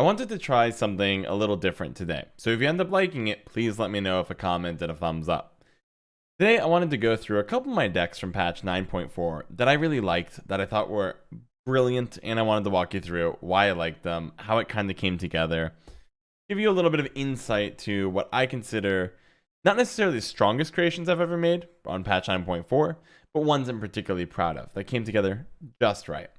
I wanted to try something a little different today. So if you end up liking it, please let me know with a comment and a thumbs up. Today, I wanted to go through a couple of my decks from patch 9.4 that I really liked, that I thought were brilliant, and I wanted to walk you through why I liked them, how it kind of came together, give you a little bit of insight to what I consider not necessarily the strongest creations I've ever made on patch 9.4, but ones I'm particularly proud of that came together just right.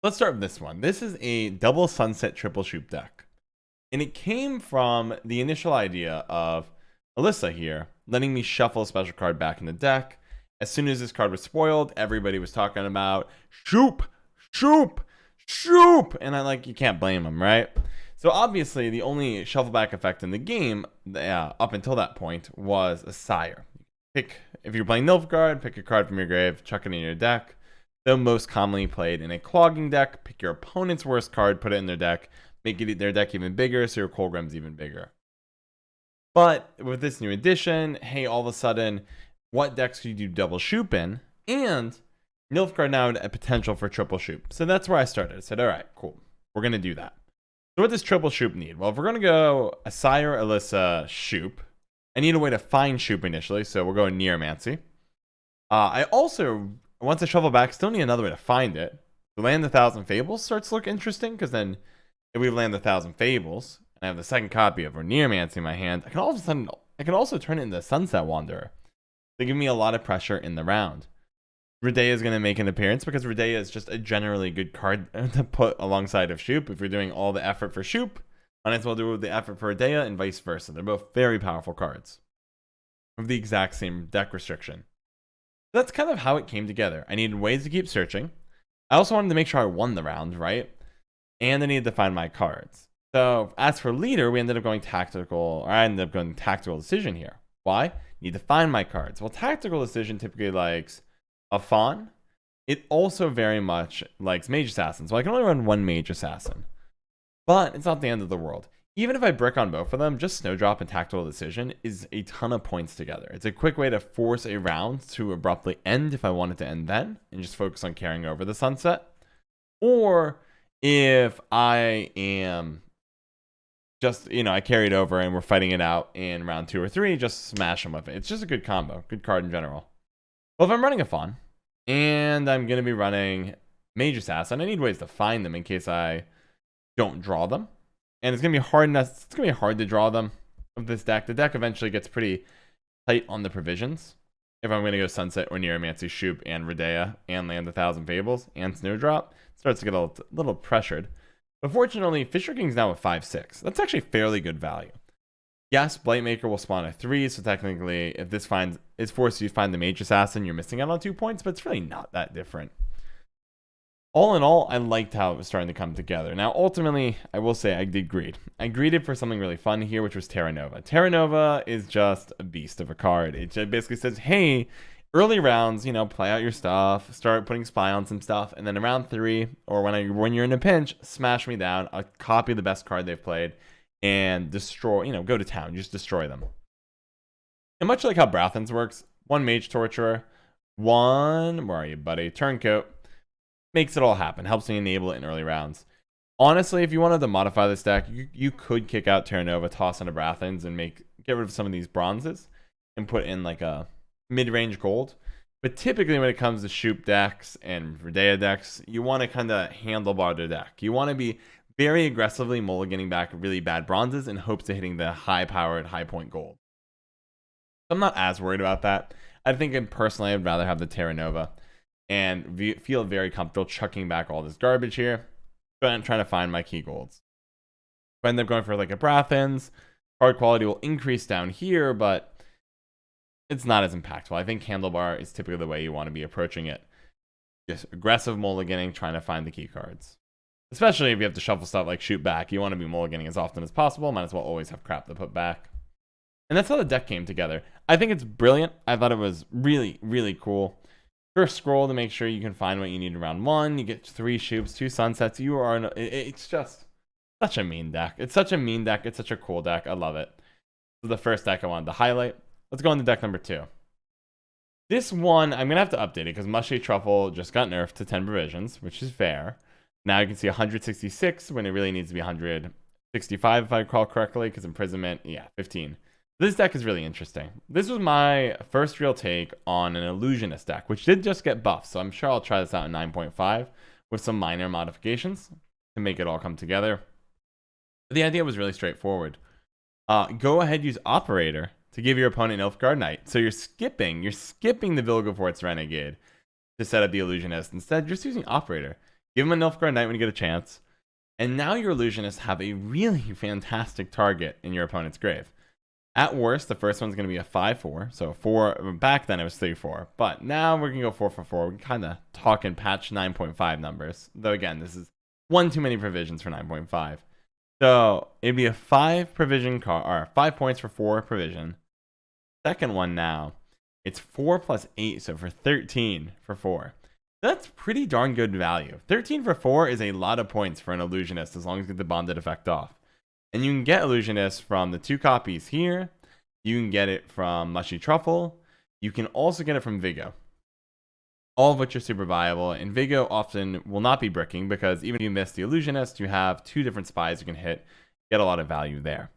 Let's start with this one. This is a double sunset triple shoot deck. And it came from the initial idea of Alyssa here letting me shuffle a special card back in the deck. As soon as this card was spoiled, everybody was talking about shoop, shoop, shoop. And you can't blame them, right? So obviously, the only shuffle back effect in the game up until that point was a sire. If you're playing Nilfgaard, pick a card from your grave, chuck it in your deck. Though most commonly played in a clogging deck, pick your opponent's worst card, put it in their deck, make their deck even bigger so your Colgrim's even bigger. But with this new addition, hey, all of a sudden, what decks could you do double shoop in? And Nilfgaard now had a potential for triple shoop. So that's where I started. I said, all right, cool. We're going to do that. So what does triple shoop need? Well, if we're going to go a Sire, Alyssa, shoop, I need a way to find shoop initially. So we'll go Neomancy. I also, once I shuffle back, still need another way to find it. The Land of 1,000 Fables starts to look interesting, because then if we land the 1,000 Fables, and I have the second copy of Neomancy in my hand, I can also turn it into Sunset Wanderer. They give me a lot of pressure in the round. Redea is going to make an appearance, because Redea is just a generally good card to put alongside of Shoop. If you're doing all the effort for Shoop, might as well do the effort for Redea, and vice versa. They're both very powerful cards with the exact same deck restriction. That's kind of how it came together. I needed ways to keep searching. I also wanted to make sure I won the round, right? And I needed to find my cards. So as for leader, we ended up going tactical, or I ended up going tactical decision here. Why? Need to find my cards. Well, tactical decision typically likes a fawn. It also very much likes mage assassin. So I can only run one mage assassin. But it's not the end of the world. Even if I brick on both of them, just Snowdrop and Tactical Decision is a ton of points together. It's a quick way to force a round to abruptly end if I want it to end then, and just focus on carrying over the sunset. Or if I am just, I carried over and we're fighting it out in round 2 or 3, just smash them with it. It's just a good combo, good card in general. Well, if I'm running a Fawn, and I'm going to be running Mage Assassin, I need ways to find them in case I don't draw them. And it's gonna be hard to draw them with this deck. The deck eventually gets pretty tight on the provisions. If I'm gonna go Sunset or Neomancy, Shoop, and Redea, and land 1,000 Fables, and Snowdrop, it starts to get a little pressured. But fortunately, Fisher King's now at 5/6. That's actually fairly good value. Yes, Blightmaker will spawn at 3, so technically, if this it's forced you to find the Mage Assassin, you're missing out on 2 points, but it's really not that different. All in all, I liked how it was starting to come together. Now, ultimately, I will say I did greed. I greeded for something really fun here, which was Terra Nova. Terra Nova is just a beast of a card. It just basically says, hey, early rounds, play out your stuff, start putting spy on some stuff, and then in round 3, or when you're in a pinch, smash me down, I'll copy the best card they've played, and destroy, go to town, just destroy them. And much like how Brathens works, one Mage Torturer, where are you, buddy? Turncoat. Makes it all happen, helps me enable it in early rounds. Honestly, if you wanted to modify this deck, you could kick out Terra Nova, toss in a Brathens, and get rid of some of these bronzes, and put in like a mid-range gold. But typically when it comes to Shoop decks and Redea decks, you want to kind of handlebar the deck. You want to be very aggressively mulliganing back really bad bronzes in hopes of hitting the high-powered, high-point gold. I'm not as worried about that. I think personally I'd rather have the Terra Nova and feel very comfortable chucking back all this garbage here, but I'm trying to find my key golds. If I end up going for like a Brathens, card quality will increase down here, but it's not as impactful. I think Handlebar is typically the way you want to be approaching it. Just aggressive mulliganing, trying to find the key cards. Especially if you have to shuffle stuff like Shoot Back, you want to be mulliganing as often as possible. Might as well always have crap to put back. And that's how the deck came together. I think it's brilliant. I thought it was really, really cool. First scroll to make sure you can find what you need in round 1. You get 3 Shoops, 2 Sunsets. It's just such a mean deck. It's such a mean deck. It's such a cool deck. I love it. This is the first deck I wanted to highlight. Let's go into deck number 2. This one, I'm going to have to update it because Mushy Truffle just got nerfed to 10 provisions, which is fair. Now you can see 166 when it really needs to be 165 if I recall correctly, because imprisonment, yeah, 15. This deck is really interesting. This was my first real take on an Illusionist deck, which did just get buffed, so I'm sure I'll try this out in 9.5 with some minor modifications to make it all come together. But the idea was really straightforward. Go ahead, use Operator to give your opponent Nilfgaard Knight. So you're skipping the Vilgefortz Renegade to set up the Illusionist. Instead, you're just using Operator. Give him a Nilfgaard Knight when you get a chance. And now your Illusionists have a really fantastic target in your opponent's grave. At worst, the first one's going to be a 5-4. So 4, back then it was 3-4. But now we're going to go 4 for 4. We're kind of talking patch 9.5 numbers. Though again, this is one too many provisions for 9.5. So it'd be a 5 provision card, or 5 points for 4 provision. Second one now, it's 4 plus 8, so for 13 for 4. That's pretty darn good value. 13 for 4 is a lot of points for an Illusionist as long as you get the bonded effect off. And you can get Illusionist from the 2 copies here. You can get it from Mushy Truffle. You can also get it from Vigo. All of which are super viable. And Vigo often will not be bricking because even if you miss the Illusionist, you have 2 different spies you can hit. Get a lot of value there.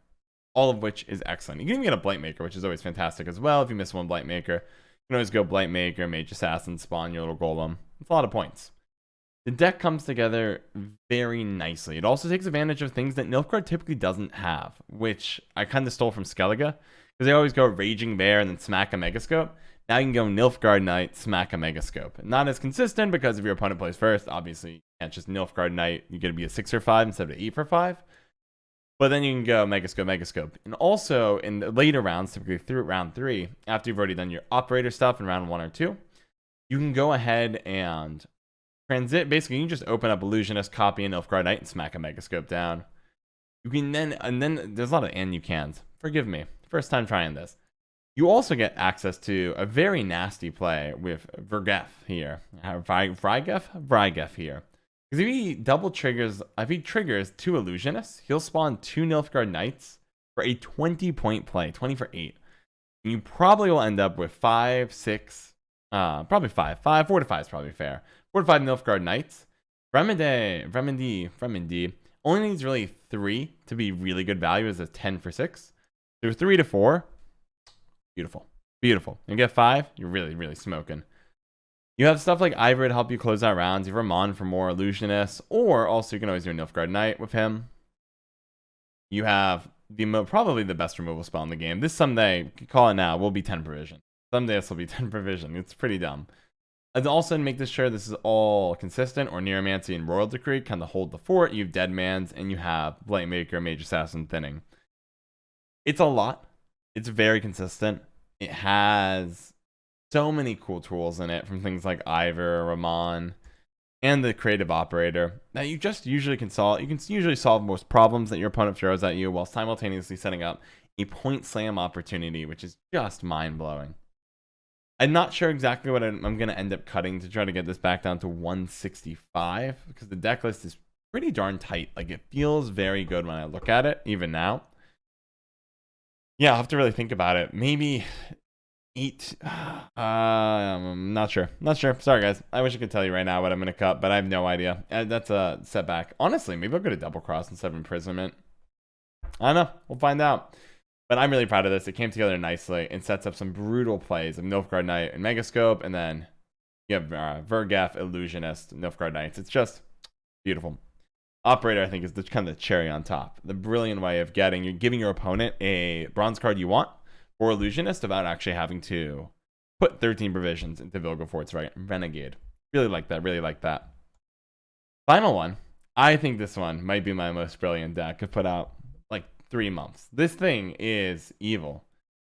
All of which is excellent. You can even get a Blightmaker, which is always fantastic as well. If you miss one Blightmaker, you can always go Blightmaker, Mage Assassin, spawn your little golem. It's a lot of points. The deck comes together very nicely. It also takes advantage of things that Nilfgaard typically doesn't have, which I kind of stole from Skellige, because they always go Raging Bear and then smack a Megascope. Now you can go Nilfgaard Knight, smack a Megascope. Not as consistent because if your opponent plays first, obviously you can't just Nilfgaard Knight. You're going to be a 6 or 5 instead of 8 for 5. But then you can go Megascope, Megascope. And also in the later rounds, typically through round 3, after you've already done your Operator stuff in round 1 or 2, you can go ahead and transit. Basically, you can just open up Illusionist, copy an Nilfgaard Knight, and smack a Megascope down. You can then, and then there's a lot of and you can't. Forgive me, first time trying this. You also get access to a very nasty play with Vrygef here. Vrygef here. Because if he double triggers, if he triggers 2 Illusionists, he'll spawn 2 Nilfgaard Knights for a 20-point play, 20 for 8. And you probably will end up with 5, 6, probably 5. 4 to 5 is probably fair. 4 to 5 Nilfgaard Knights. Fremindi only needs really 3 to be really good value as a 10 for 6. So 3 to 4, beautiful. Beautiful. You get 5, you're really, really smoking. You have stuff like Ivor to help you close out rounds. You have Ramon for more Illusionists, or also you can always do a Nilfgaard Knight with him. You have probably the best removal spell in the game. This someday, call it now, will be 10 provision. Someday this will be 10 provision. It's pretty dumb. And also make this sure this is all consistent, or Neuromancy and Royal Decree kind of hold the fort. You have Deadman's, and you have Blightmaker, Mage Assassin, Thinning. It's a lot. It's very consistent. It has so many cool tools in it, from things like Ivor, Ramon, and the Creative Operator that you just usually can solve. You can usually solve most problems that your opponent throws at you while simultaneously setting up a point slam opportunity, which is just mind-blowing. I'm not sure exactly what I'm going to end up cutting to try to get this back down to 165, because the deck list is pretty darn tight. Like, it feels very good when I look at it, even now. Yeah, I'll have to really think about it. Maybe 8. I'm not sure. Sorry, guys. I wish I could tell you right now what I'm going to cut, but I have no idea. That's a setback. Honestly, maybe I'll go to Double Cross instead of Imprisonment. I don't know. We'll find out. But I'm really proud of this. It came together nicely and sets up some brutal plays of Nilfgaard Knight and Megascope, and then you have Vrygef, Illusionist, Nilfgaard Knights. It's just beautiful. Operator, I think, is kind of the cherry on top. The brilliant way of giving your opponent a bronze card you want for Illusionist without actually having to put 13 provisions into Vilgefortz Renegade. Really like that. Final one. I think this one might be my most brilliant deck I've put out like 3 months. This thing is evil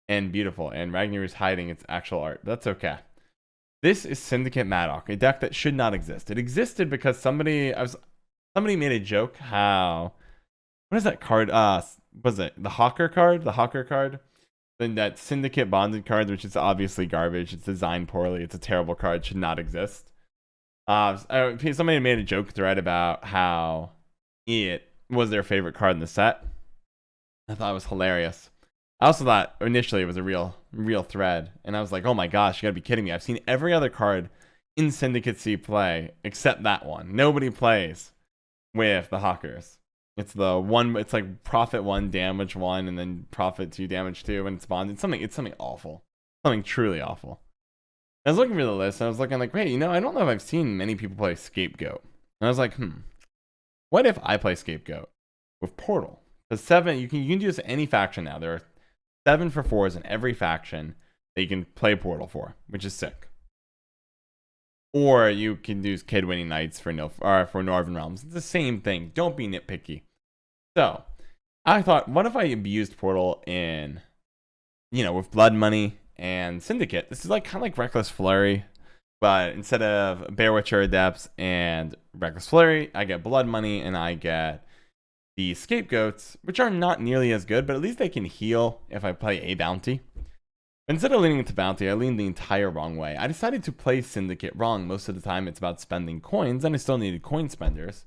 and beautiful, and Ragnar is hiding its actual art. That's okay. This is Syndicate Madoc, a deck that should not exist. It existed because somebody made a joke how, what is that card? Was it the Hawker card? Then that Syndicate Bonded card, which is obviously garbage. It's designed poorly. It's a terrible card. Should not exist. Somebody made a joke thread about how it was their favorite card in the set. I thought it was hilarious. I also thought initially it was a real thread, and I was like, oh my gosh, you gotta be kidding me. I've seen every other card in Syndicate C play except that one. Nobody plays with the Hawkers. It's the one. It's like profit 1, damage 1, and then profit 2, damage 2, and it's bonded. It's something awful. Something truly awful. I was looking for the list, and I was looking like, wait, I don't know if I've seen many people play Scapegoat. And I was like, what if I play Scapegoat with Portal? Because 7, you can do this any faction now. There are 7 for 4s in every faction that you can play Portal for, which is sick. Or you can use Kid Winning Knights for Northern Realms. It's the same thing. Don't be nitpicky. So, I thought, what if I abused Portal in, with Blood Money and Syndicate? This is like kind of like Reckless Flurry, but instead of Bearwitcher Adepts and Reckless Flurry, I get Blood Money and I get the Scapegoats, which are not nearly as good, but at least they can heal if I play a bounty. Instead of leaning into bounty, I leaned the entire wrong way. I decided to play Syndicate wrong. Most of the time it's about spending coins, and I still needed coin spenders.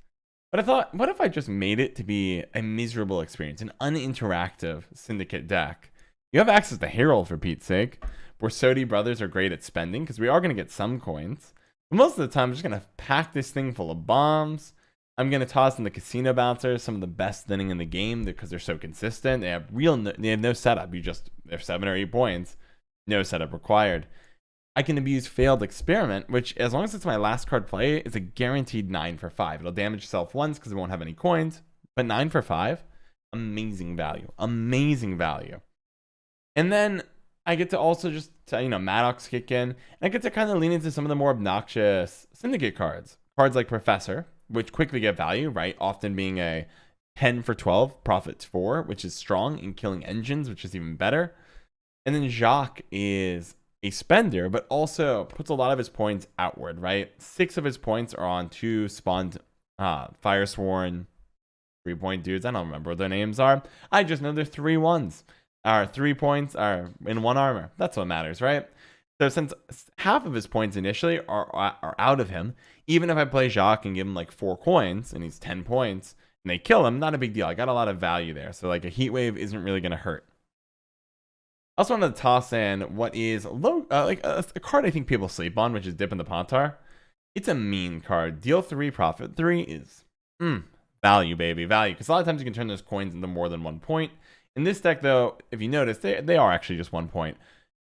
But I thought, what if I just made it to be a miserable experience, an uninteractive Syndicate deck? You have access to Herald, for Pete's sake. Borsodi brothers are great at spending, because we are going to get some coins. But most of the time, I'm just going to pack this thing full of bombs. I'm going to toss in the Casino Bouncers, some of the best thinning in the game, because they're so consistent. They have no setup. They're 7 or 8 points. No setup required. I can abuse Failed Experiment, which, as long as it's my last card play, is a guaranteed 9 for 5. It'll damage itself once because it won't have any coins, but 9 for 5, amazing value. Amazing value. And then I get to also just, Maddox kick in, and I get to kind of lean into some of the more obnoxious Syndicate cards. Cards like Professor, which quickly get value, right? Often being a 10 for 12, profit 4, which is strong in killing engines, which is even better. And then Jacques is a spender, but also puts a lot of his points outward, right? 6 of his points are on 2 spawned Firesworn 3-point dudes. I don't remember what their names are. I just know they're 3 ones. 3 points are in 1 armor. That's what matters, right? So since half of his points initially are out of him, even if I play Jacques and give him like 4 coins and he's 10 points and they kill him, not a big deal. I got a lot of value there. So like a heat wave isn't really going to hurt. I also wanted to toss in what is a card I think people sleep on, which is Dip in the Pontar. It's a mean card. Deal 3, profit 3 is value, baby, value. Because a lot of times you can turn those coins into more than 1 point. In this deck, though, if you notice, they are actually just 1 point.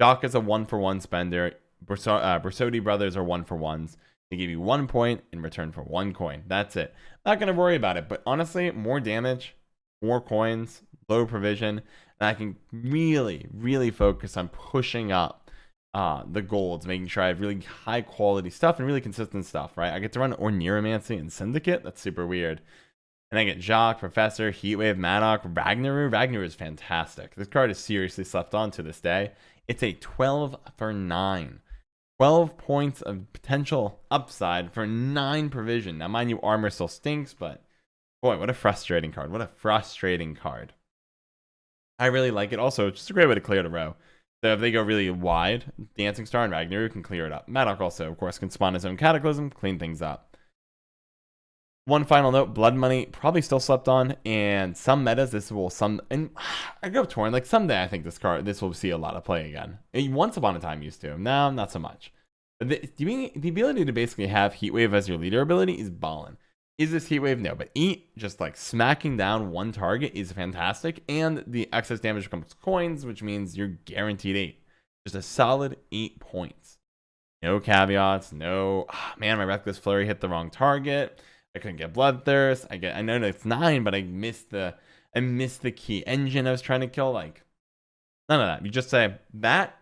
Jacques is a 1-for-1 spender. Borsodi brothers are 1-for-1s. They give you 1 point in return for 1 coin. That's it. Not going to worry about it. But honestly, more damage, more coins, low provision. And I can really, really focus on pushing up the golds, making sure I have really high quality stuff and really consistent stuff, right? I get to run Orneromancy and Syndicate. That's super weird. And I get Jacques, Professor, Heatwave, Maddox, Ragnaru. Ragnaru is fantastic. This card is seriously slept on to this day. It's a 12 for 9. 12 points of potential upside for 9 provision. Now, mind you, armor still stinks, but boy, what a frustrating card. What a frustrating card. I really like it. Also, it's just a great way to clear the row. So if they go really wide, Dancing Star and Ragnaru can clear it up. Maddox also, of course, can spawn his own Cataclysm, clean things up. One final note, Blood Money probably still slept on, and some metas, and I go torn. Like someday I think this will see a lot of play again. Once upon a time used to. Now, not so much. The ability to basically have Heatwave as your leader ability is ballin'. Is this Heatwave? No, but just like smacking down 1 target is fantastic, and the excess damage becomes coins, which means you're guaranteed 8. Just a solid 8 points. No caveats, man, my Reckless Flurry hit the wrong target. I couldn't get Bloodthirst. I know it's 9, but I missed the key engine I was trying to kill. Like, none of that. You just say that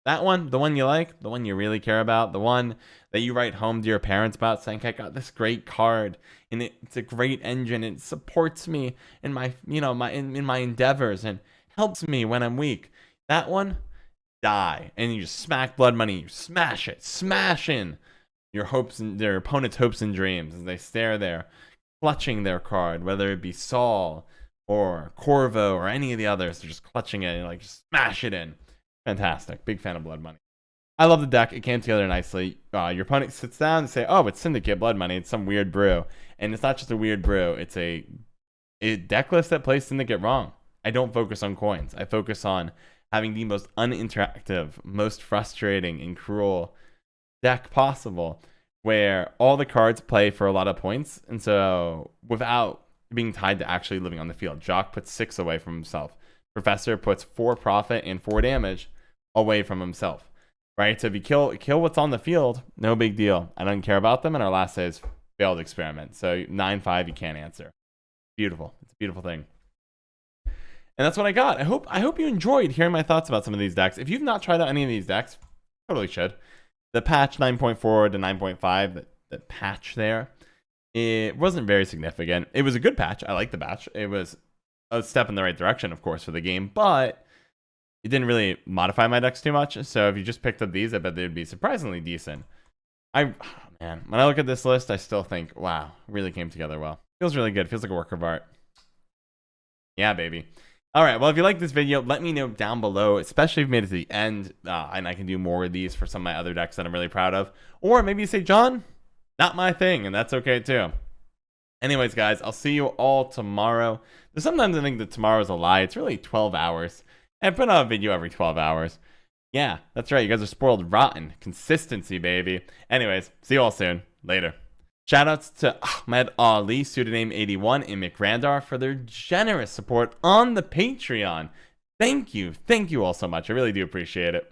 one, the one you like, the one you really care about, the one that you write home to your parents about, saying, I got this great card, and it's a great engine. It supports me in my, in my endeavors and helps me when I'm weak. That one, die. And you just smack Blood Money. You smash it. Smash in your hopes and their opponent's hopes and dreams as they stare there, clutching their card, whether it be Saul or Corvo or any of the others. They're just clutching it and like just smash it in. Fantastic. Big fan of Blood Money. I love the deck. It came together nicely. Your opponent sits down and say, oh, it's Syndicate Blood Money. It's some weird brew. And it's not just a weird brew. It's a deck list that plays Syndicate wrong. I don't focus on coins. I focus on having the most uninteractive, most frustrating and cruel deck possible. where all the cards play for a lot of points, and so without being tied to actually living on the field. Jacques puts 6 away from himself. Professor puts 4 profit and 4 damage away from himself. Right? So if you kill what's on the field, no big deal. I don't care about them, and our last say is failed experiment. So 9-5, you can't answer. Beautiful. It's a beautiful thing. And that's what I got. I hope you enjoyed hearing my thoughts about some of these decks. If you've not tried out any of these decks, totally should. The patch 9.4 to 9.5, the patch there, it wasn't very significant. It was a good patch. I like the patch. It was a step in the right direction, of course, for the game, but it didn't really modify my decks too much. So if you just picked up these, I bet they would be surprisingly decent. Man, when I look at this list, I still think, wow, really came together well. Feels really good. Feels like a work of art. Yeah, baby. All right, well, if you like this video, let me know down below, especially if you made it to the end, and I can do more of these for some of my other decks that I'm really proud of. Or maybe you say, John, not my thing, and that's okay too. Anyways, guys, I'll see you all tomorrow. Sometimes I think that tomorrow is a lie. It's really 12 hours. I put out a video every 12 hours. Yeah, that's right. You guys are spoiled rotten. Consistency, baby. Anyways, see you all soon. Later. Shoutouts to Ahmed Ali, Pseudonym81, and McRandar for their generous support on the Patreon. Thank you. Thank you all so much. I really do appreciate it.